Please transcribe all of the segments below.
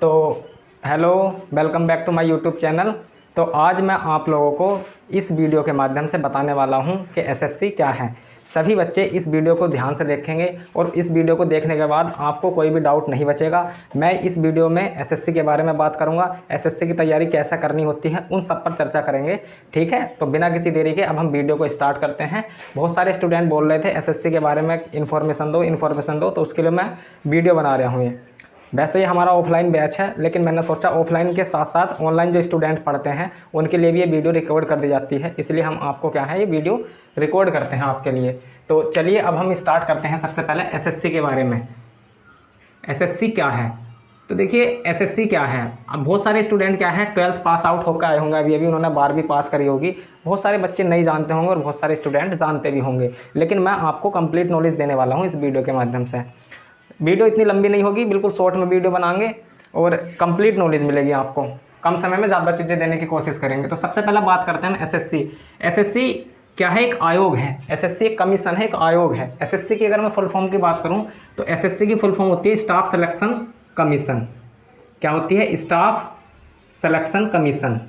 तो hello, welcome back to my YouTube channel. तो आज मैं आप लोगों को इस वीडियो के माध्यम से बताने वाला हूं कि एसएससी क्या है। सभी बच्चे इस वीडियो को ध्यान से देखेंगे और इस वीडियो को देखने के बाद आपको कोई भी डाउट नहीं बचेगा। मैं इस वीडियो में एसएससी के बारे में बात करूंगा, एसएससी की तैयारी कैसा करनी होती है उन सब पर चर्चा करेंगे। ठीक है, तो बिना किसी देरी के अब हम वीडियो को स्टार्ट करते हैं। बहुत सारे स्टूडेंट बोल रहे थे एसएससी के बारे में इन्फॉर्मेशन दो, तो उसके लिए मैं वीडियो बना रहा हूँ। ये वैसे ही हमारा ऑफलाइन बैच है, लेकिन मैंने सोचा ऑफलाइन के साथ साथ ऑनलाइन जो स्टूडेंट पढ़ते हैं उनके लिए भी ये वीडियो रिकॉर्ड कर दी जाती है, इसलिए हम आपको क्या है ये वीडियो रिकॉर्ड करते हैं आपके लिए। तो चलिए अब हम स्टार्ट करते हैं। सबसे पहले एसएससी के बारे में। एसएससी क्या है? तो देखिए एसएससी क्या है। अब बहुत सारे स्टूडेंट क्या है 12th पास आउट होकर आए होंगे, अभी उन्होंने 12वीं पास करी होगी। बहुत सारे बच्चे नहीं जानते होंगे और बहुत सारे स्टूडेंट जानते भी होंगे, लेकिन मैं आपको कंप्लीट नॉलेज देने वाला हूँ इस वीडियो के माध्यम से। वीडियो इतनी लंबी नहीं होगी, बिल्कुल शॉर्ट में वीडियो बनाएंगे और कंप्लीट नॉलेज मिलेगी आपको। कम समय में ज़्यादा चीज़ें देने की कोशिश करेंगे। तो सबसे पहला बात करते हैं हम एसएससी। एसएससी क्या है? एक आयोग है। एसएससी एक कमीशन है, एक आयोग है। एसएससी की अगर मैं फुल फॉर्म की बात करूं तो एसएससी की फुल फॉर्म होती है स्टाफ सिलेक्शन कमीशन। क्या होती है? Staff selection commission.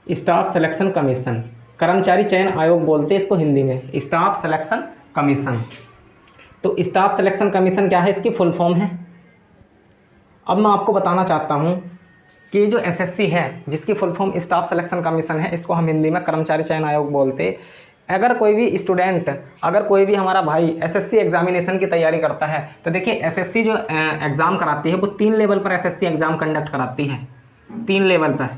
Staff selection commission, कर्मचारी चयन आयोग बोलते हैं इसको हिंदी में, स्टाफ सिलेक्शन कमीशन। तो स्टाफ सिलेक्शन कमीशन क्या है? इसकी फुल फॉर्म है। अब मैं आपको बताना चाहता हूं कि जो एसएससी है जिसकी full form staff selection commission है, इसको हम हिंदी में कर्मचारी चयन आयोग बोलते। अगर कोई भी स्टूडेंट, अगर कोई भी हमारा भाई एसएससी एग्जामिनेशन की तैयारी करता है तो देखिए एसएससी जो एग्ज़ाम कराती है वो 3 लेवल पर एसएससी एग्ज़ाम कंडक्ट कराती है। 3 लेवल पर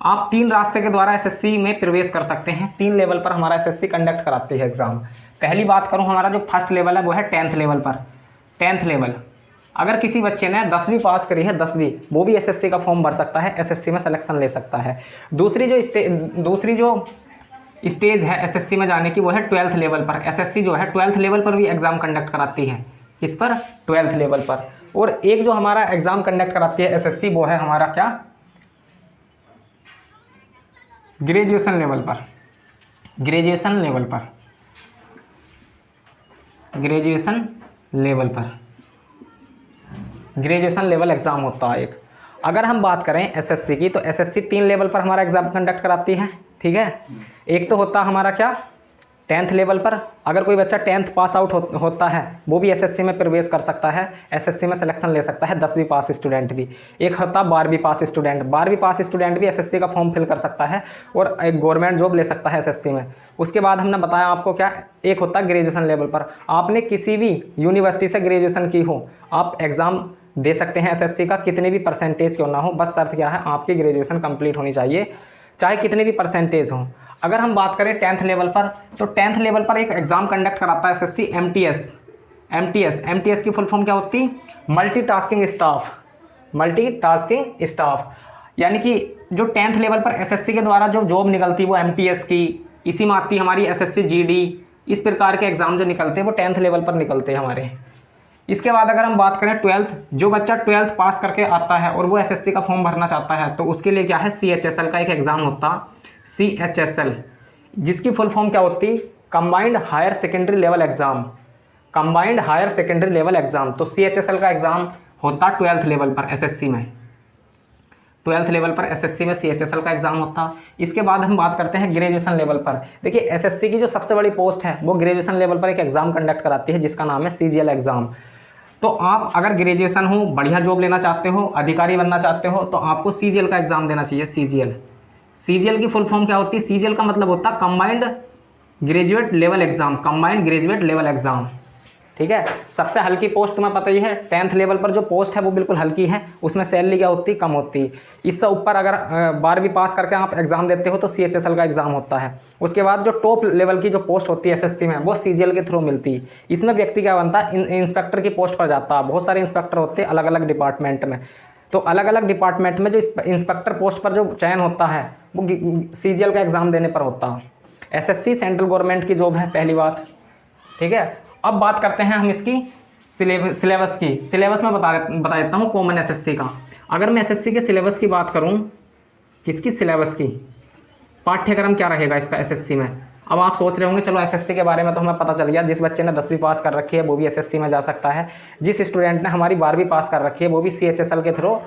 आप 3 रास्ते के द्वारा एसएससी में प्रवेश कर सकते हैं। 3 लेवल पर हमारा एसएससी कंडक्ट कराती है एग्ज़ाम। पहली बात करूं, हमारा जो फर्स्ट लेवल है वो है 10th लेवल पर। 10th लेवल, अगर किसी बच्चे ने 10वीं पास करी है, 10वीं, वो भी एसएससी का फॉर्म भर सकता है, एसएससी में सिलेक्शन ले सकता है। दूसरी जो स्टेज है एसएससी में जाने की वो है 12th लेवल पर। एसएससी जो है 12th लेवल पर भी एग्ज़ाम कंडक्ट कराती है। किस पर? 12th लेवल पर। और एक जो हमारा एग्ज़ाम कंडक्ट कराती है एसएससी वो है हमारा क्या? ग्रेजुएशन लेवल पर। ग्रेजुएशन लेवल पर। ग्रेजुएशन लेवल पर ग्रेजुएशन लेवल एग्ज़ाम होता है एक। अगर हम बात करें एसएससी की तो एसएससी 3 लेवल पर हमारा एग्ज़ाम कंडक्ट कराती है। ठीक है, एक तो होता हमारा क्या 10th लेवल पर। अगर कोई बच्चा 10th पास आउट होता है वो भी एसएससी में प्रवेश कर सकता है, एसएससी में सिलेक्शन ले सकता है। 10वीं पास स्टूडेंट भी। एक होता 12वीं पास स्टूडेंट। 12वीं पास स्टूडेंट भी एसएससी का फॉर्म फिल कर सकता है और एक गवर्नमेंट जॉब ले सकता है एसएससी में। उसके बाद हमने बताया आपको क्या, एक होता ग्रेजुएशन लेवल पर। आपने किसी भी यूनिवर्सिटी से ग्रेजुएशन की हो, आप एग्ज़ाम दे सकते हैं एसएससी का, कितने भी परसेंटेज क्यों ना हो। बस शर्त क्या है, आपकी ग्रेजुएशन कंप्लीट होनी चाहिए, चाहे कितने भी परसेंटेज हों। अगर हम बात करें 10th लेवल पर तो 10th लेवल पर एक एग्ज़ाम कंडक्ट कराता है एसएससी एमटीएस। एमटीएस की फुल फॉर्म क्या होती? Multitasking staff. मल्टीटास्किंग स्टाफ, यानी कि जो 10th लेवल पर एसएससी के द्वारा जो जॉब निकलती है वो एमटीएस की, इसी में आती हमारी एसएससी जीडी। इस प्रकार के एग्ज़ाम जो निकलते हैं वो 10th लेवल पर निकलते हैं हमारे। इसके बाद अगर हम बात करें 12th, जो बच्चा 12th पास करके आता है और वो एसएससी का फॉर्म भरना चाहता है तो उसके लिए क्या है सीएचएसएल का एक एग्ज़ाम होता, सीएचएसएल, जिसकी फुल फॉर्म क्या होती? Combined higher secondary level exam. Combined higher secondary level exam. तो सीएचएसएल का एग्ज़ाम होता 12th लेवल पर एसएससी में। 12th लेवल पर एसएससी में सीएचएसएल का एग्ज़ाम होता। इसके बाद हम बात करते हैं ग्रेजुएशन लेवल पर। देखिए एसएससी की जो सबसे बड़ी पोस्ट है वो ग्रेजुएशन लेवल पर एक एग्ज़ाम कंडक्ट कराती है जिसका नाम है सीजीएल एग्ज़ाम। तो आप अगर ग्रेजुएशन हो, बढ़िया जॉब लेना चाहते हो, अधिकारी बनना चाहते हो तो आपको सीजीएल का एग्ज़ाम देना चाहिए। सीजीएल, सीजीएल की फुल फॉर्म क्या होती है? सीजीएल का मतलब होता है combined graduate level exam. Combined graduate level exam. ठीक है, सबसे हल्की पोस्ट तुम्हें पता ही है, 10th लेवल पर जो पोस्ट है वो बिल्कुल हल्की है, उसमें सैलरी क्या होती है? कम होती है। इससे ऊपर अगर 12वीं पास करके आप एग्ज़ाम देते हो तो सीएचएसएल का एग्ज़ाम होता है। उसके बाद जो टॉप लेवल की जो पोस्ट होती है एसएससी में वो सीजीएल के थ्रू मिलती है। इसमें व्यक्ति क्या बनता है? इंस्पेक्टर की पोस्ट पर जाता है। बहुत सारे इंस्पेक्टर होते हैं अलग अलग डिपार्टमेंट में, तो अलग अलग डिपार्टमेंट में जो इंस्पेक्टर पोस्ट पर जो चयन होता है वो सीजीएल का एग्ज़ाम देने पर होता है। एसएससी सेंट्रल गवर्नमेंट की जॉब है, पहली बात। ठीक है, अब बात करते हैं हम इसकी सिलेबस की। सिलेबस में बता देता हूँ कॉमन एसएससी का। अगर मैं एसएससी के सिलेबस की बात करूँ, किसकी सिलेबस की, पाठ्यक्रम क्या रहेगा इसका एसएससी में, अब आप सोच रहे होंगे चलो एसएससी के बारे में तो हमें पता चल गया, जिस बच्चे ने 10वीं पास कर रखी है वो भी एसएससी में जा सकता है, जिस स्टूडेंट ने हमारी 12वीं पास कर रखी है वो भी CHSL के थ्रू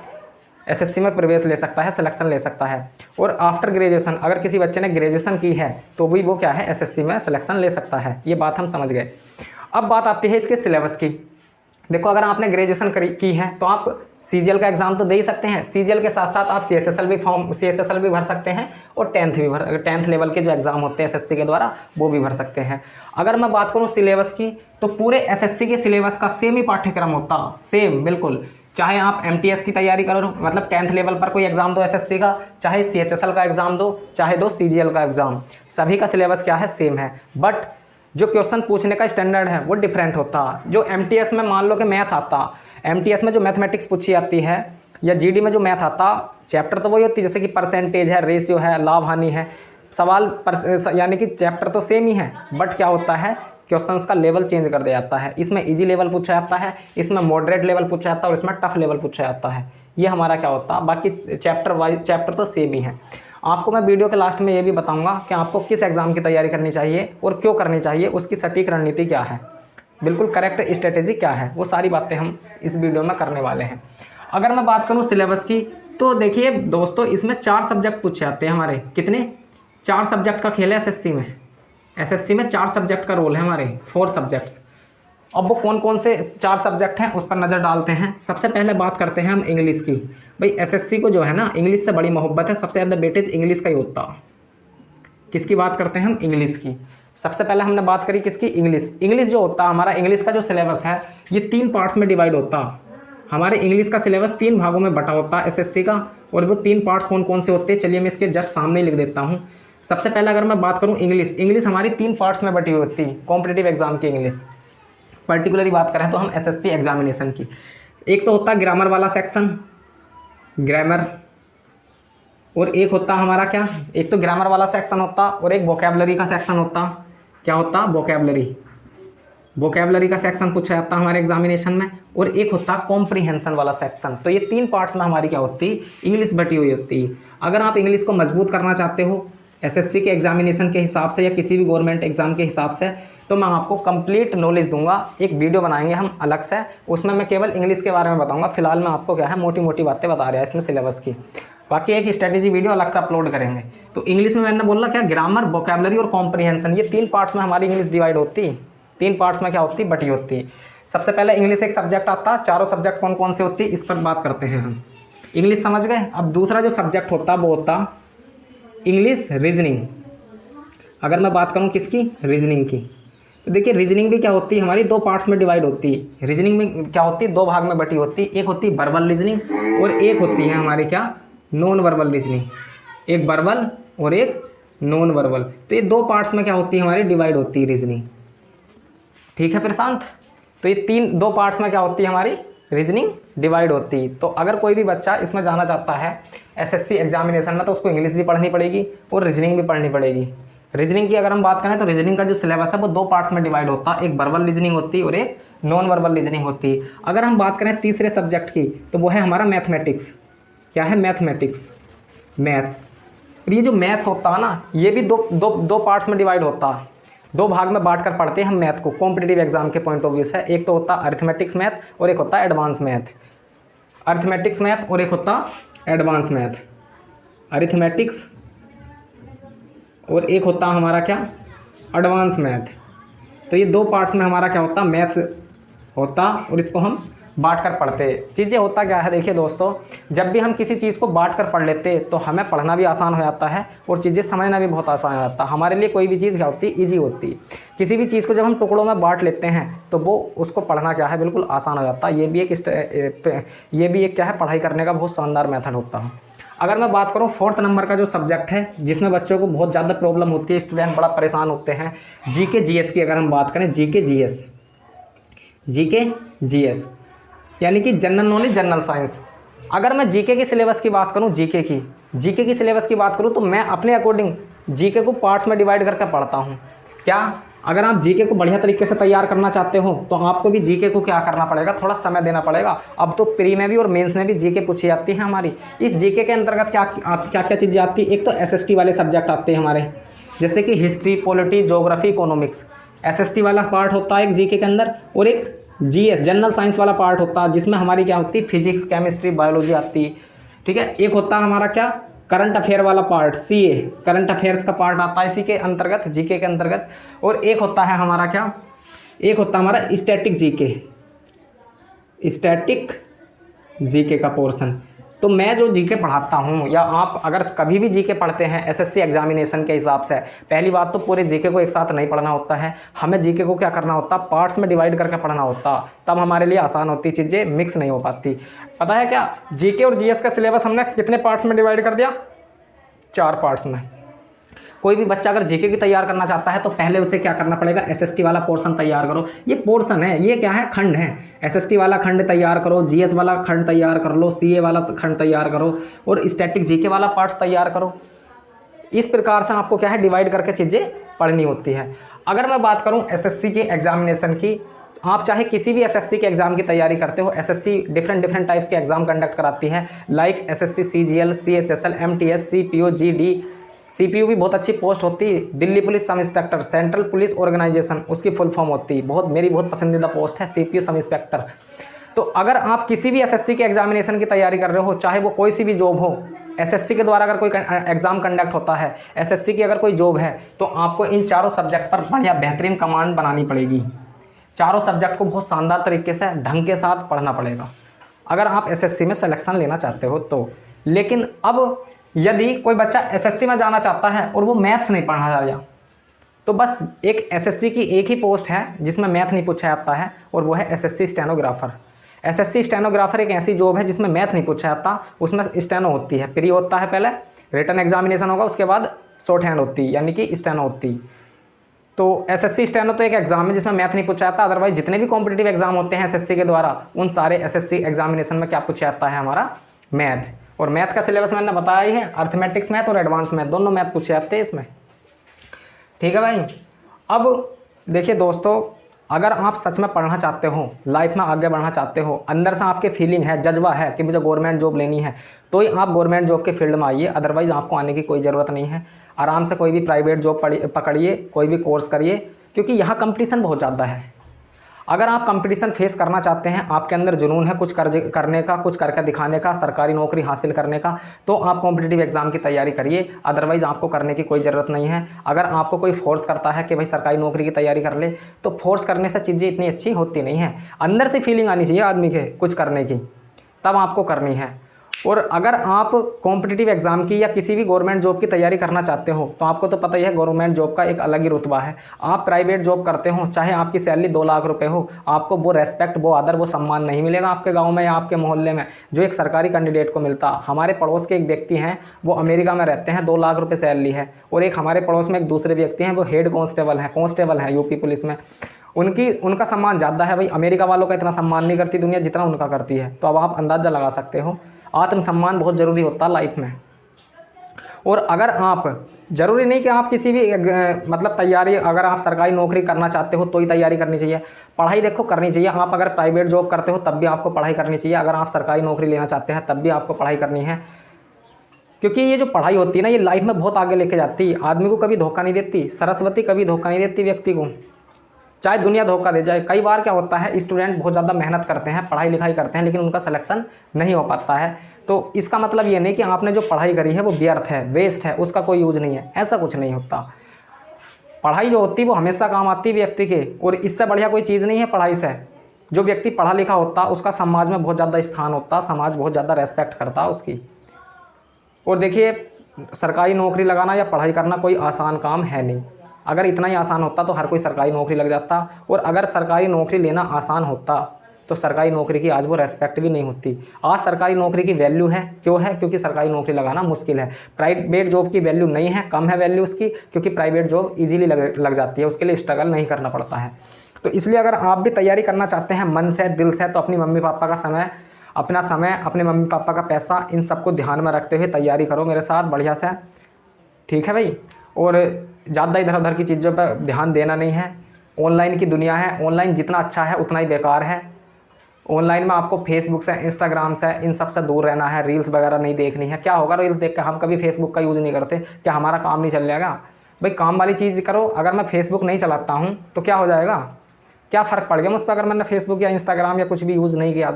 एसएससी में प्रवेश ले सकता है, सिलेक्शन ले सकता है। और आफ्टर ग्रेजुएशन अगर किसी बच्चे ने ग्रेजुएशन की है तो भी वो क्या है, एसएससी में सिलेक्शन ले सकता है। ये बात हम समझ गए। अब बात आती है इसके सिलेबस की। देखो अगर आपने ग्रेजुएशन की है तो आप CGL का एग्ज़ाम तो दे ही सकते हैं, CGL के साथ साथ आप CHSL भी भर सकते हैं और 10th लेवल के जो एग्ज़ाम होते हैं एसएससी के द्वारा वो भी भर सकते हैं। अगर मैं बात करूँ सिलेबस की तो पूरे एसएससी के सिलेबस का सेम ही पाठ्यक्रम होता, सेम बिल्कुल। चाहे आप MTS की तैयारी करो, मतलब 10th लेवल पर कोई एग्ज़ाम दो एसएससी का, चाहे CHSL का एग्ज़ाम दो, चाहे दो CGL का एग्ज़ाम, सभी का सिलेबस क्या है, सेम है। बट जो क्वेश्चन पूछने का स्टैंडर्ड है वो डिफरेंट होता। जो MTS में मान लो कि मैथ आता, MTS में जो मैथमेटिक्स पूछी जाती है या GD में जो मैथ आता, चैप्टर तो वही होती है, जैसे कि परसेंटेज है, रेशियो है, लाभ हानि है, सवाल यानी कि चैप्टर तो सेम ही है, बट क्या होता है, क्वेश्चंस का लेवल चेंज कर दिया जाता है। इसमें इजी लेवल पूछा जाता है, इसमें मॉडरेट लेवल पूछा जाता है और इसमें टफ लेवल पूछा जाता है। ये हमारा क्या होता है, बाकी चैप्टर तो सेम ही है। आपको मैं वीडियो के लास्ट में ये भी बताऊंगा कि आपको किस एग्ज़ाम की तैयारी करनी चाहिए और क्यों करनी चाहिए, उसकी सटीक रणनीति क्या है, बिल्कुल करेक्ट स्ट्रेटेजी क्या है, वो सारी बातें हम इस वीडियो में करने वाले हैं। अगर मैं बात करूं सिलेबस की तो देखिए दोस्तों, इसमें 4 सब्जेक्ट पूछे जाते हैं हमारे। कितने? 4 सब्जेक्ट का खेल है एसएससी में 4 सब्जेक्ट का रोल है हमारे, 4 सब्जेक्ट्स। अब वो कौन कौन से 4 सब्जेक्ट हैं उस पर नज़र डालते हैं। सबसे पहले बात करते हैं हम इंग्लिश की। भाई एसएससी को जो है ना इंग्लिश से बड़ी मोहब्बत है, सबसे ज़्यादा वेटेज इंग्लिश का ही होता। किसकी बात करते हैं हम? इंग्लिश की। सबसे पहले हमने बात करी किसकी? इंग्लिश जो होता हमारा, इंग्लिश का जो सिलेबस है ये 3 पार्ट्स में डिवाइड होता। हमारे इंग्लिश का सिलेबस 3 भागों में बटा होता है एसएससी का। और वो 3 पार्ट्स कौन कौन से होते हैं, चलिए मैं इसके जस्ट सामने लिख देता हूँ। सबसे पहले अगर मैं बात करूँ इंग्लिश हमारी 3 पार्ट्स में बटी हुई होती है। कॉम्पिटिटिव एग्जाम की इंग्लिश पर्टिकुलरली बात करें तो हम एसएससी एग्जामिनेशन की, एक तो होता है ग्रामर वाला सेक्शन, ग्रामर, और एक होता हमारा क्या, एक तो ग्रामर वाला सेक्शन होता और एक वोकैबुलरी का सेक्शन होता। क्या होता? वोकैबुलरी का सेक्शन पूछा जाता हमारे एग्जामिनेशन में। और एक होता कॉम्प्रीहेंशन वाला सेक्शन। तो ये 3 पार्ट्स में हमारी क्या होती, इंग्लिश बटी हुई होती है। अगर आप इंग्लिश को मजबूत करना चाहते हो एसएससी के एग्जामिनेशन के हिसाब से या किसी भी गवर्नमेंट एग्जाम के हिसाब से, तो मैं आपको कंप्लीट नॉलेज दूंगा। एक वीडियो बनाएंगे हम अलग से, उसमें मैं केवल इंग्लिश के बारे में बताऊंगा। फिलहाल मैं आपको क्या है मोटी मोटी बातें बता रहा है इसमें सिलेबस की, बाकी एक स्ट्रेटेजी वीडियो अलग से अपलोड करेंगे। तो इंग्लिश में मैंने बोला क्या, ग्रामर, वोकैबुलरी और कॉम्प्रीहेंशन, ये 3 पार्ट्स में हमारी इंग्लिश डिवाइड होती। 3 पार्ट्स में क्या होती, बटी होती। सबसे पहले इंग्लिश एक सब्जेक्ट आता, चारों सब्जेक्ट कौन कौन से होती इस पर बात करते हैं हम। इंग्लिश समझ गए। अब दूसरा जो सब्जेक्ट होता वो होता इंग्लिश रीजनिंग। अगर मैं बात करूँ किसकी, रीजनिंग की, तो देखिए रीजनिंग भी क्या होती है हमारी 2 पार्ट्स में डिवाइड होती है। रीजनिंग में क्या होती है, 2 भाग में बटी होती है। एक होती है वर्बल रीजनिंग और एक होती है हमारी क्या, नॉन वर्बल रीजनिंग। एक वर्बल और एक नॉन वर्बल, तो ये 2 पार्ट्स में क्या होती है हमारी, डिवाइड होती है रीजनिंग। ठीक है प्रशांत, तो ये 2 पार्ट्स में क्या होती है हमारी रीजनिंग डिवाइड होती। तो अगर कोई भी बच्चा इसमें जाना चाहता है एसएससी एग्जामिनेशन में, तो उसको इंग्लिश भी पढ़नी पड़ेगी और रीजनिंग भी पढ़नी पड़ेगी। रीजनिंग की अगर हम बात करें तो रीजनिंग का जो सिलेबस है वो 2 पार्ट्स में डिवाइड होता है। एक वर्बल रीजनिंग होती है और एक नॉन वर्बल रीजनिंग होती है। अगर हम बात करें तीसरे सब्जेक्ट की तो वो है हमारा मैथमेटिक्स। क्या है? Mathematics, maths. और ये जो मैथ्स होता है ना, ये भी दो पार्ट्स में डिवाइड होता है। 2 भाग में बांट कर पढ़ते हैं हम मैथ को कॉम्पिटिटिव एग्जाम के पॉइंट ऑफ व्यू से। एक तो होता अरिथमेटिक्स मैथ और एक होता एडवांस मैथ। अरिथमेटिक्स मैथ और एक होता एडवांस मैथ। अरिथमेटिक्स और एक होता हमारा क्या, एडवांस मैथ। तो ये 2 पार्ट्स में हमारा क्या होता, मैथ्स होता और इसको हम बांट कर पढ़ते। चीज़ें होता क्या है, देखिए दोस्तों, जब भी हम किसी चीज़ को बांट कर पढ़ लेते तो हमें पढ़ना भी आसान हो जाता है और चीज़ें समझना भी बहुत आसान हो जाता है। हमारे लिए कोई भी चीज़ क्या होती है, ईजी होती है। किसी भी चीज़ को जब हम टुकड़ों में बांट लेते हैं तो वो उसको पढ़ना क्या है, बिल्कुल आसान हो जाता है। ये भी एक क्या है, पढ़ाई करने का बहुत शानदार मेथड होता है। अगर मैं बात करूँ 4th नंबर का जो सब्जेक्ट है जिसमें बच्चों को बहुत ज़्यादा प्रॉब्लम होती है, स्टूडेंट बड़ा परेशान होते हैं, जीके जीएस की अगर हम बात करें, जीके जीएस यानी कि जनरल नॉलेज, जनरल साइंस। अगर मैं जीके की सिलेबस की बात करूं, जीके की सिलेबस की बात करूं तो मैं अपने अकॉर्डिंग जीके को पार्ट्स में डिवाइड करके पढ़ता हूं। क्या? अगर आप जीके को बढ़िया तरीके से तैयार करना चाहते हो तो आपको भी जीके को क्या करना पड़ेगा, थोड़ा समय देना पड़ेगा। अब तो प्री में भी और मेंस में भी जीके पूछी जाती है हमारी। इस जीके के अंतर्गत क्या क्या चीज़ें आती है, एक तो एसएसटी वाले सब्जेक्ट आते हैं हमारे, जैसे कि history, polity, geography, economics. SST वाला पार्ट होता है एक जीके के अंदर, और एक जीएस जनरल साइंस वाला पार्ट होता है जिसमें हमारी क्या होती है, फिजिक्स, केमिस्ट्री, बायोलॉजी आती है। ठीक है, एक होता है हमारा क्या, करंट अफेयर वाला पार्ट, सीए, करंट अफेयर्स का पार्ट आता है इसी के अंतर्गत, जीके के अंतर्गत। और एक होता है हमारा क्या, एक होता है हमारा स्टैटिक जीके, स्टैटिक जीके का पोर्शन। तो मैं जो जीके पढ़ाता हूँ, या आप अगर कभी भी जीके पढ़ते हैं एसएससी एग्जामिनेशन के हिसाब से, पहली बात तो पूरे जीके को एक साथ नहीं पढ़ना होता है, हमें जीके को क्या करना होता है, पार्ट्स में डिवाइड करके पढ़ना होता, तब हमारे लिए आसान होती, चीज़ें मिक्स नहीं हो पाती। पता है क्या, जीके और जीएस का सिलेबस हमने कितने पार्ट्स में डिवाइड कर दिया, 4 पार्ट्स में। कोई भी बच्चा अगर जीके की तैयार करना चाहता है तो पहले उसे क्या करना पड़ेगा, एसएसटी वाला पोर्शन तैयार करो। ये पोर्शन है, ये क्या है, खंड है। एसएसटी वाला खंड तैयार करो, जीएस वाला खंड तैयार कर लो, सीए वाला खंड तैयार करो, और स्टैटिक जीके वाला पार्ट्स तैयार करो। इस प्रकार से आपको क्या है, डिवाइड करके चीज़ें पढ़नी होती है। अगर मैं बात करूँ एसएससी के एग्जामिनेशन की, आप चाहे किसी भी एसएससी के एग्जाम की तैयारी करते हो, एसएससी डिफरेंट टाइप्स के एग्जाम कंडक्ट कराती है, like SSC CGL, CHSL, MTS, CPO, GD. CPO भी बहुत अच्छी पोस्ट होती है, Delhi police sub inspector, central police organisation, उसकी फुल फॉर्म होती है, बहुत मेरी बहुत पसंदीदा पोस्ट है सीपीयू सब इंस्पेक्टर। तो अगर आप किसी भी एसएससी के एग्जामिनेशन की तैयारी कर रहे हो, चाहे वो कोई सी भी जॉब हो, एसएससी के द्वारा अगर कोई एग्जाम कंडक्ट होता है, एसएससी की अगर कोई जॉब है, तो आपको इन चारों सब्जेक्ट पर बढ़िया बेहतरीन कमांड बनानी पड़ेगी। चारों सब्जेक्ट को बहुत शानदार तरीके से ढंग के साथ पढ़ना पड़ेगा अगर आप एसएससी में सिलेक्शन लेना चाहते हो तो। लेकिन अब यदि कोई बच्चा एसएससी में जाना चाहता है और वो मैथ्स नहीं पढ़ना चाह रहा, तो बस एक एसएससी की एक ही पोस्ट है जिसमें मैथ नहीं पूछा जाता है, और वो है एसएससी स्टेनोग्राफर। एसएससी स्टेनोग्राफर एक ऐसी जॉब है जिसमें मैथ नहीं पूछा जाता, उसमें स्टेनो होती है, प्री होता है, पहले रिटन एग्जामिनेशन होगा, उसके बाद शॉर्ट हैंड होती है, यानी कि स्टेनो होती है। तो एसएससी स्टेनो तो एक एग्जाम है जिसमें मैथ नहीं पूछा जाता, अदरवाइज जितने भी कॉम्पिटिटिव एग्जाम होते हैं एसएससी के द्वारा, उन सारे एसएससी एग्जामिनेशन में क्या पूछा जाता है, हमारा मैथ। और मैथ का सिलेबस मैंने बताया ही है, अर्थमेटिक्स मैथ और एडवांस मैथ दोनों मैथ पूछे जाते हैं इसमें। ठीक है भाई। अब देखिए दोस्तों, अगर आप सच में पढ़ना चाहते हो, लाइफ में आगे बढ़ना चाहते हो, अंदर से आपके फीलिंग है, जज्बा है कि मुझे गवर्नमेंट जॉब लेनी है, तो ही आप गवर्नमेंट जॉब के फील्ड में आइए, अदरवाइज़ आपको आने की कोई ज़रूरत नहीं है। आराम से कोई भी प्राइवेट जॉब पकड़िए, कोई भी कोर्स करिए, क्योंकि यहाँ कंपटीशन बहुत ज़्यादा है। अगर आप कंपटीशन फेस करना चाहते हैं, आपके अंदर जुनून है कुछ करने का, कुछ करके दिखाने का, सरकारी नौकरी हासिल करने का, तो आप कॉम्पिटिटिव एग्जाम की तैयारी करिए, अदरवाइज़ आपको करने की कोई ज़रूरत नहीं है। अगर आपको कोई फोर्स करता है कि भाई सरकारी नौकरी की तैयारी कर ले, तो फोर्स करने से चीज़ें इतनी अच्छी होती नहीं हैं। अंदर से फीलिंग आनी चाहिए आदमी के कुछ करने की, तब आपको करनी है। और अगर आप कॉम्पिटिटिव एग्जाम की या किसी भी गवर्नमेंट जॉब की तैयारी करना चाहते हो, तो आपको तो पता ही है गवर्नमेंट जॉब का एक अलग ही रुतबा है। आप प्राइवेट जॉब करते हो, चाहे आपकी सैलरी 2 लाख रुपए हो, आपको वो रेस्पेक्ट, वो आदर, वो सम्मान नहीं मिलेगा आपके गांव में या आपके मोहल्ले में जो एक सरकारी कैंडिडेट को मिलता। हमारे पड़ोस के एक व्यक्ति हैं, वो अमेरिका में रहते हैं, 2 लाख रुपये सैलरी है, और एक हमारे पड़ोस में एक दूसरे व्यक्ति हैं, वो हेड कांस्टेबल हैं यूपी पुलिस में। उनका सम्मान ज़्यादा है भाई, अमेरिका वालों का इतना सम्मान नहीं करती दुनिया जितना उनका करती है। तो अब आप अंदाज़ा लगा सकते हो, आत्मसम्मान बहुत ज़रूरी होता है लाइफ में। और अगर आप, ज़रूरी नहीं कि आप किसी भी मतलब तैयारी, अगर आप सरकारी नौकरी करना चाहते हो तो ही तैयारी करनी चाहिए, पढ़ाई देखो करनी चाहिए। आप अगर प्राइवेट जॉब करते हो तब भी आपको पढ़ाई करनी चाहिए, अगर आप सरकारी नौकरी लेना चाहते हैं तब भी आपको पढ़ाई करनी है, क्योंकि ये जो पढ़ाई होती है ना, ये लाइफ में बहुत आगे लेके जाती है। आदमी को कभी धोखा नहीं देती, सरस्वती कभी धोखा नहीं देती व्यक्ति को, चाहे दुनिया धोखा दे जाए। कई बार क्या होता है, स्टूडेंट बहुत ज़्यादा मेहनत करते हैं, पढ़ाई लिखाई करते हैं, लेकिन उनका सिलेक्शन नहीं हो पाता है। तो इसका मतलब ये नहीं कि आपने जो पढ़ाई करी है वो व्यर्थ है, वेस्ट है, उसका कोई यूज़ नहीं है, ऐसा कुछ नहीं होता। पढ़ाई जो होती है वो हमेशा काम आती है व्यक्ति के, और इससे बढ़िया कोई चीज़ नहीं है पढ़ाई से। जो व्यक्ति पढ़ा लिखा होता उसका समाज में बहुत ज़्यादा स्थान होता, समाज बहुत ज़्यादा रेस्पेक्ट करता उसकी। और देखिए, सरकारी नौकरी लगाना या पढ़ाई करना कोई आसान काम है नहीं। अगर इतना ही आसान होता तो हर कोई सरकारी नौकरी लग जाता, और अगर सरकारी नौकरी लेना आसान होता तो सरकारी नौकरी की आज वो रेस्पेक्ट भी नहीं होती। आज सरकारी नौकरी की वैल्यू है, क्यों है? क्योंकि सरकारी नौकरी लगाना मुश्किल है। प्राइवेट जॉब की वैल्यू नहीं है, कम है वैल्यू उसकी, क्योंकि प्राइवेट जॉब ईजिली लग जाती है, उसके लिए स्ट्रगल नहीं करना पड़ता है। तो इसलिए अगर आप भी तैयारी करना चाहते हैं मन से, दिल से, तो अपनी मम्मी पापा का समय, अपना समय, अपने मम्मी पापा का पैसा, इन सबको ध्यान में रखते हुए तैयारी करो मेरे साथ बढ़िया से। ठीक है भाई। और ज़्यादा इधर उधर की चीज़ों पर ध्यान देना नहीं है। ऑनलाइन की दुनिया है, ऑनलाइन जितना अच्छा है उतना ही बेकार है। ऑनलाइन में आपको फेसबुक से, इंस्टाग्राम से, इन सब से दूर रहना है, रील्स वगैरह नहीं देखनी है। क्या होगा रील्स देख के? हम कभी फेसबुक का यूज़ नहीं करते, क्या हमारा काम नहीं चल जाएगा? भाई काम वाली चीज़ करो। अगर मैं फेसबुक नहीं चलाता हूँ तो क्या हो जाएगा, क्या फ़र्क पड़ गया मुझ पर अगर मैंने फेसबुक या इंस्टाग्राम या कुछ भी यूज़ नहीं किया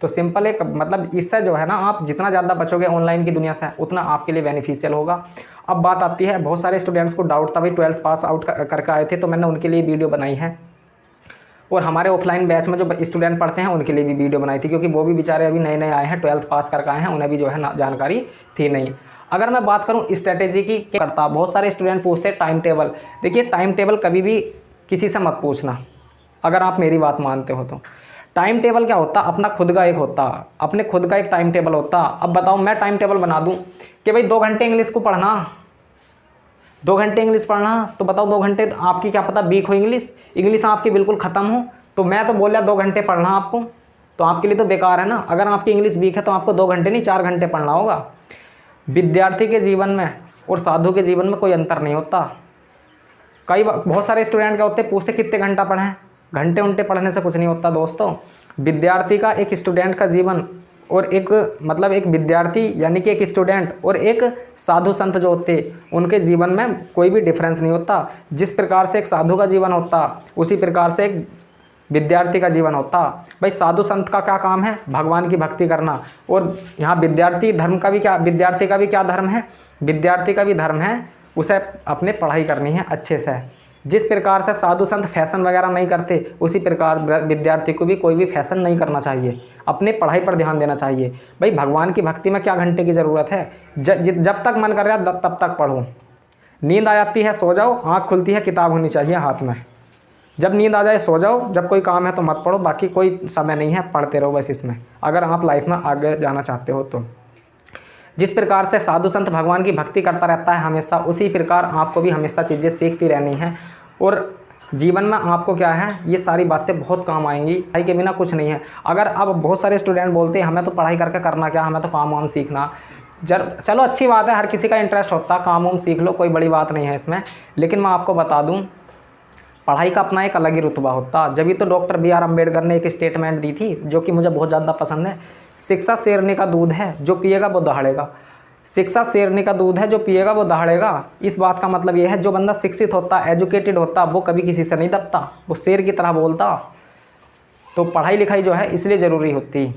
तो सिंपल एक मतलब इससे जो है ना, आप जितना ज़्यादा बचोगे ऑनलाइन की दुनिया से उतना आपके लिए बेनिफिशियल होगा। अब बात आती है, बहुत सारे स्टूडेंट्स को डाउट था भाई 12th पास आउट करके आए थे, तो मैंने उनके लिए वीडियो बनाई है, और हमारे ऑफलाइन बैच में जो स्टूडेंट पढ़ते हैं उनके लिए भी वीडियो बनाई थी, क्योंकि वो भी बेचारे अभी नए नए आए हैं, 12th पास करके आए हैं, उन्हें भी जो है जानकारी थी नहीं। अगर मैं बात करूं स्ट्रेटेजी की, क्या करता, बहुत सारे स्टूडेंट पूछते हैं टाइम टेबल। देखिए टाइम टेबल कभी भी किसी से मत पूछना, अगर आप मेरी बात मानते हो तो। टाइम टेबल क्या होता, अपना खुद का एक होता, अपने खुद का एक टाइम टेबल होता। अब बताओ मैं टाइम टेबल बना दूं कि भाई 2 घंटे इंग्लिश को पढ़ना, 2 घंटे इंग्लिश पढ़ना, तो बताओ 2 घंटे तो आपकी क्या पता वीक हो इंग्लिश आपकी बिल्कुल ख़त्म हो, तो मैं तो बोल रहा 2 घंटे पढ़ना आपको, तो आपके लिए तो बेकार है ना। अगर आपकी इंग्लिश वीक है तो आपको 2 घंटे नहीं 4 घंटे पढ़ना होगा। विद्यार्थी के जीवन में और साधु के जीवन में कोई अंतर नहीं होता। बहुत सारे स्टूडेंट क्या होते हैं, पूछते कितने घंटा पढ़ें, घंटे उंटे पढ़ने से कुछ नहीं होता दोस्तों। विद्यार्थी का, एक स्टूडेंट का जीवन और एक मतलब एक विद्यार्थी यानी कि एक स्टूडेंट और एक साधु संत जो होते उनके जीवन में कोई भी डिफरेंस नहीं होता। जिस प्रकार से एक साधु का जीवन होता उसी प्रकार से एक विद्यार्थी का जीवन होता। भाई साधु संत का क्या काम है, भगवान की भक्ति करना, और यहाँ विद्यार्थी धर्म का भी क्या, विद्यार्थी का भी क्या धर्म है, विद्यार्थी का भी धर्म है उसे अपने पढ़ाई करनी है अच्छे से। जिस प्रकार से साधु संत फैशन वगैरह नहीं करते उसी प्रकार विद्यार्थी को भी कोई भी फैशन नहीं करना चाहिए, अपने पढ़ाई पर ध्यान देना चाहिए। भाई भगवान की भक्ति में क्या घंटे की ज़रूरत है, जब तक मन कर रहा है तब तक पढ़ो। नींद आ जाती है सो जाओ, आँख खुलती है किताब होनी चाहिए हाथ में। जब नींद आ जाए सो जाओ, जब कोई काम है तो मत पढ़ो, बाकी कोई समय नहीं है, पढ़ते रहो बस इसमें, अगर आप लाइफ में आगे जाना चाहते हो तो। जिस प्रकार से साधु संत भगवान की भक्ति करता रहता है हमेशा, उसी प्रकार आपको भी हमेशा चीज़ें सीखती रहनी है, और जीवन में आपको क्या है, ये सारी बातें बहुत काम आएंगी। पढ़ाई के बिना कुछ नहीं है। अगर अब बहुत सारे स्टूडेंट बोलते हैं हमें तो पढ़ाई करके करना क्या, हमें तो काम वाम सीखना, चलो अच्छी बात है, हर किसी का इंटरेस्ट होता है, काम वाम सीख लो, कोई बड़ी बात नहीं है इसमें। लेकिन मैं आपको बता दूँ पढ़ाई का अपना एक अलग ही रुतबा होता। जब तो डॉक्टर B.R. अम्बेडकर ने एक स्टेटमेंट दी थी जो कि मुझे बहुत ज़्यादा पसंद है, शिक्षा शेरनी का दूध है जो पिएगा वो दहाड़ेगा। शिक्षा शेरनी का दूध है जो पिएगा वो दहाड़ेगा। इस बात का मतलब ये है, जो बंदा शिक्षित होता, एजुकेटेड होता, वो कभी किसी से नहीं दबता, वो शेर की तरह बोलता। तो पढ़ाई लिखाई जो है इसलिए ज़रूरी होती,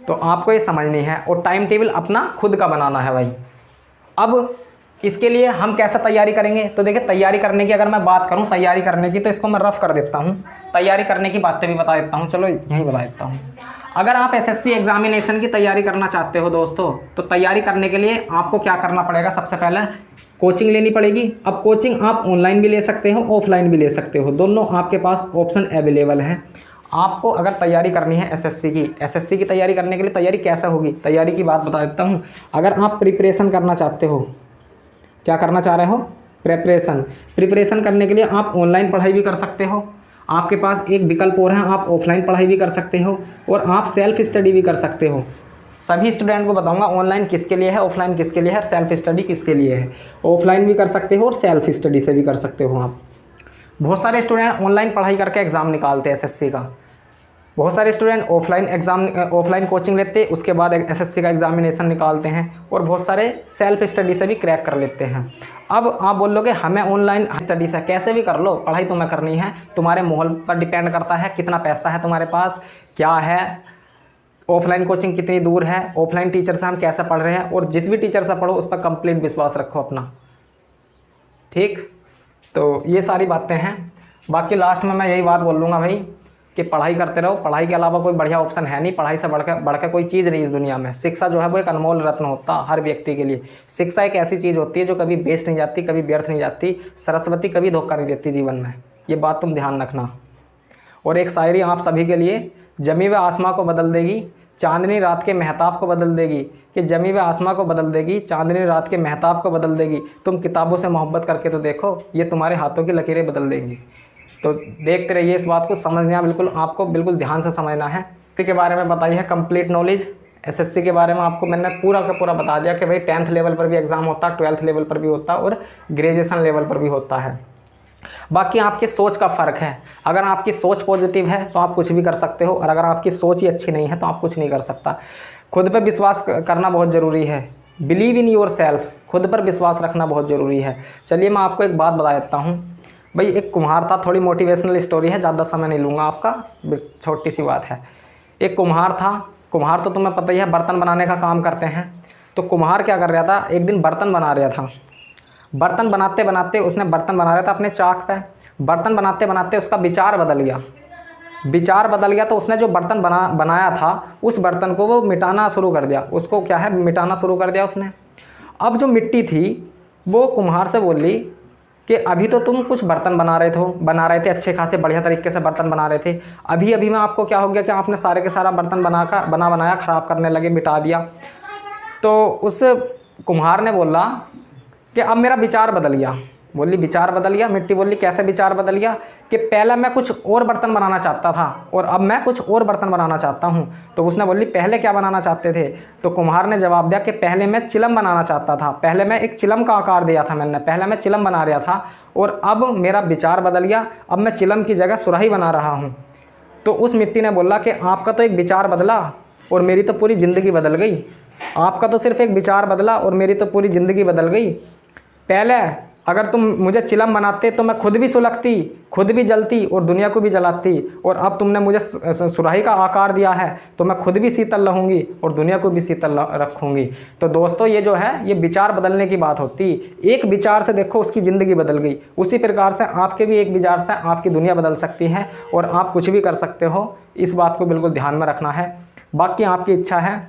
तो आपको ये समझनी है, और टाइम टेबल अपना खुद का बनाना है भाई। अब इसके लिए हम कैसे तैयारी करेंगे, तो देखिए तैयारी करने की अगर मैं बात करूं, तैयारी करने की, तो इसको मैं रफ कर देता हूं, तैयारी करने की बातें भी बता देता हूं, चलो यहीं बता देता हूं। अगर आप SSC एग्जामिनेशन की तैयारी करना चाहते हो दोस्तों, तो तैयारी करने के लिए आपको क्या करना पड़ेगा, सबसे पहले कोचिंग लेनी पड़ेगी। अब कोचिंग आप ऑनलाइन भी ले सकते हो, ऑफलाइन भी ले सकते हो, दोनों आपके पास ऑप्शन अवेलेबल है। आपको अगर तैयारी करनी है SSC की तैयारी करने के लिए तैयारी कैसे होगी, तैयारी की बात बता देता हूँ। अगर आप प्रिपरेशन करना चाहते हो, क्या करना चाह रहे हो, प्रिपरेशन करने के लिए आप ऑनलाइन पढ़ाई भी कर सकते हो, आपके पास एक विकल्प और है, आप ऑफलाइन पढ़ाई भी कर सकते हो, और आप सेल्फ स्टडी भी कर सकते हो। सभी स्टूडेंट को बताऊंगा ऑनलाइन किसके लिए है, ऑफलाइन किसके लिए है, सेल्फ स्टडी किसके लिए है। ऑफलाइन भी कर सकते हो और सेल्फ स्टडी से भी कर सकते हो आप। बहुत सारे स्टूडेंट ऑनलाइन पढ़ाई करके एग्ज़ाम निकालते हैं SSC का, बहुत सारे स्टूडेंट ऑफलाइन कोचिंग लेते हैं, उसके बाद SSC का एग्जामिनेशन निकालते हैं, और बहुत सारे सेल्फ स्टडी से भी क्रैक कर लेते हैं। अब आप बोल लोगे हमें ऑनलाइन स्टडी से, कैसे भी कर लो, पढ़ाई तुम्हें करनी है, तुम्हारे माहौल पर डिपेंड करता है, कितना पैसा है तुम्हारे पास, क्या है, ऑफलाइन कोचिंग कितनी दूर है, ऑफलाइन टीचर से हम कैसे पढ़ रहे हैं, और जिस भी टीचर से पढ़ो उस पर कंप्लीट विश्वास रखो अपना, ठीक। तो ये सारी बातें हैं। बाकी लास्ट में मैं यही बात बोल लूँगा भाई कि पढ़ाई करते रहो, पढ़ाई के अलावा कोई बढ़िया ऑप्शन है नहीं, पढ़ाई से बढ़कर कोई चीज़ नहीं इस दुनिया में। शिक्षा जो है वो एक अनमोल रत्न होता है हर व्यक्ति के लिए। शिक्षा एक ऐसी चीज़ होती है जो कभी वेस्ट नहीं जाती, कभी व्यर्थ नहीं जाती। सरस्वती कभी धोखा नहीं देती जीवन में, ये बात तुम ध्यान रखना। और एक शायरी आप सभी के लिए, जमी व आसमां को बदल देगी, चांदनी रात के महताब को बदल देगी, कि जमी व आसमां को बदल देगी, चांदनी रात के महताब को बदल देगी। तुम किताबों से मोहब्बत करके तो देखो, ये तुम्हारे हाथों की लकीरें बदल देंगी। तो देखते रहिए इस बात को, समझना बिल्कुल, आपको बिल्कुल ध्यान से समझना है। के बारे में बताई है कंप्लीट नॉलेज। SSC के बारे में आपको मैंने पूरा का पूरा बता दिया कि भाई 10th लेवल पर भी एग्ज़ाम होता है, 12th लेवल पर भी होता है, और ग्रेजुएशन लेवल पर भी होता है। बाकी आपकी सोच का फ़र्क है। अगर आपकी सोच पॉजिटिव है तो आप कुछ भी कर सकते हो, और अगर आपकी सोच ही अच्छी नहीं है तो आप कुछ नहीं कर सकता। खुद पे विश्वास करना बहुत ज़रूरी है। बिलीव इन योर सेल्फ, खुद पर विश्वास रखना बहुत ज़रूरी है। चलिए मैं आपको एक बात बता देता हूँ भाई। एक कुम्हार था, थोड़ी मोटिवेशनल स्टोरी है, ज़्यादा समय नहीं लूँगा आपका, बस छोटी सी बात है। एक कुम्हार था, कुम्हार तो तुम्हें पता ही है बर्तन बनाने का काम करते हैं। तो कुम्हार क्या कर रहा था, एक दिन बर्तन बना रहा था। बर्तन बनाते बनाते उसने बर्तन बना रहा था अपने चाक पे, बर्तन बनाते बनाते उसका विचार बदल गया। विचार बदल गया तो उसने जो बर्तन बनाया था उस बर्तन को वो मिटाना शुरू कर दिया, उसको क्या है मिटाना शुरू कर दिया उसने। अब जो मिट्टी थी वो कुम्हार से बोली कि अभी तो तुम कुछ बर्तन बना रहे थे अच्छे खासे बढ़िया तरीके से बर्तन बना रहे थे, अभी अभी में आपको क्या हो गया कि आपने सारे के सारा बर्तन बनाया ख़राब करने लगे, मिटा दिया। तो उस कुम्हार ने बोला कि अब मेरा विचार बदल गया। बोली विचार बदल गया? मिट्टी बोली कैसे विचार बदल गया? कि पहले मैं कुछ और बर्तन बनाना चाहता था और अब मैं कुछ और बर्तन बनाना चाहता हूँ। तो उसने बोली पहले क्या बनाना चाहते थे? तो कुम्हार ने जवाब दिया कि पहले मैं चिलम बनाना चाहता था, पहले मैं एक चिलम का आकार दिया था मैंने, पहले मैं चिलम बना रहा था और अब मेरा विचार बदल गया, अब मैं चिलम की जगह सुराही बना रहा हूँ। तो उस मिट्टी ने बोला कि आपका तो एक विचार बदला और मेरी तो पूरी ज़िंदगी बदल गई। आपका तो सिर्फ एक विचार बदला और मेरी तो पूरी ज़िंदगी बदल गई। पहले अगर तुम मुझे चिलम बनाते तो मैं खुद भी सुलगती, खुद भी जलती और दुनिया को भी जलाती, और अब तुमने मुझे सुराही का आकार दिया है तो मैं खुद भी शीतल रहूँगी और दुनिया को भी शीतल रखूँगी। तो दोस्तों ये जो है ये विचार बदलने की बात होती। एक विचार से देखो उसकी ज़िंदगी बदल गई, उसी प्रकार से आपके भी एक विचार से आपकी दुनिया बदल सकती है और आप कुछ भी कर सकते हो। इस बात को बिल्कुल ध्यान में रखना है। बाकी आपकी इच्छा है,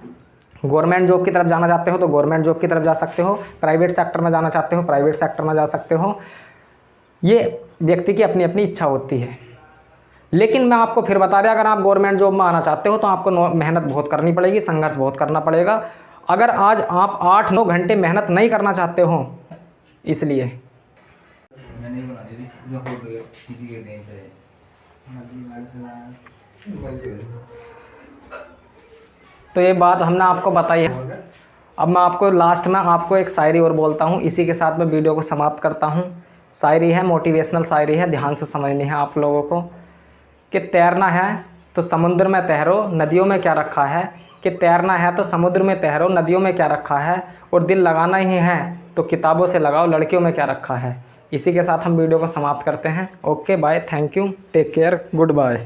गवर्नमेंट जॉब की तरफ जाना चाहते हो तो गवर्नमेंट जॉब की तरफ जा सकते हो, प्राइवेट सेक्टर में जाना चाहते हो प्राइवेट सेक्टर में जा सकते हो। ये व्यक्ति की अपनी अपनी इच्छा होती है। लेकिन मैं आपको फिर बता रहा, अगर आप गवर्नमेंट जॉब में आना चाहते हो तो आपको मेहनत बहुत करनी पड़ेगी, संघर्ष बहुत करना पड़ेगा। अगर आज आप 8-9 घंटे मेहनत नहीं करना चाहते हो इसलिए तो ये बात हमने आपको बताई है। अब मैं आपको लास्ट में आपको एक शायरी और बोलता हूँ, इसी के साथ मैं वीडियो को समाप्त करता हूँ। शायरी है, मोटिवेशनल शायरी है, ध्यान से समझनी है आप लोगों को। कि तैरना है तो समुद्र में तैरो, नदियों में क्या रखा है। कि तैरना है तो समुद्र में तैरो, नदियों में क्या रखा है। और दिल लगाना ही है तो किताबों से लगाओ, लड़कियों में क्या रखा है। इसी के साथ हम वीडियो को समाप्त करते हैं। Okay bye, thank you, take care, good bye.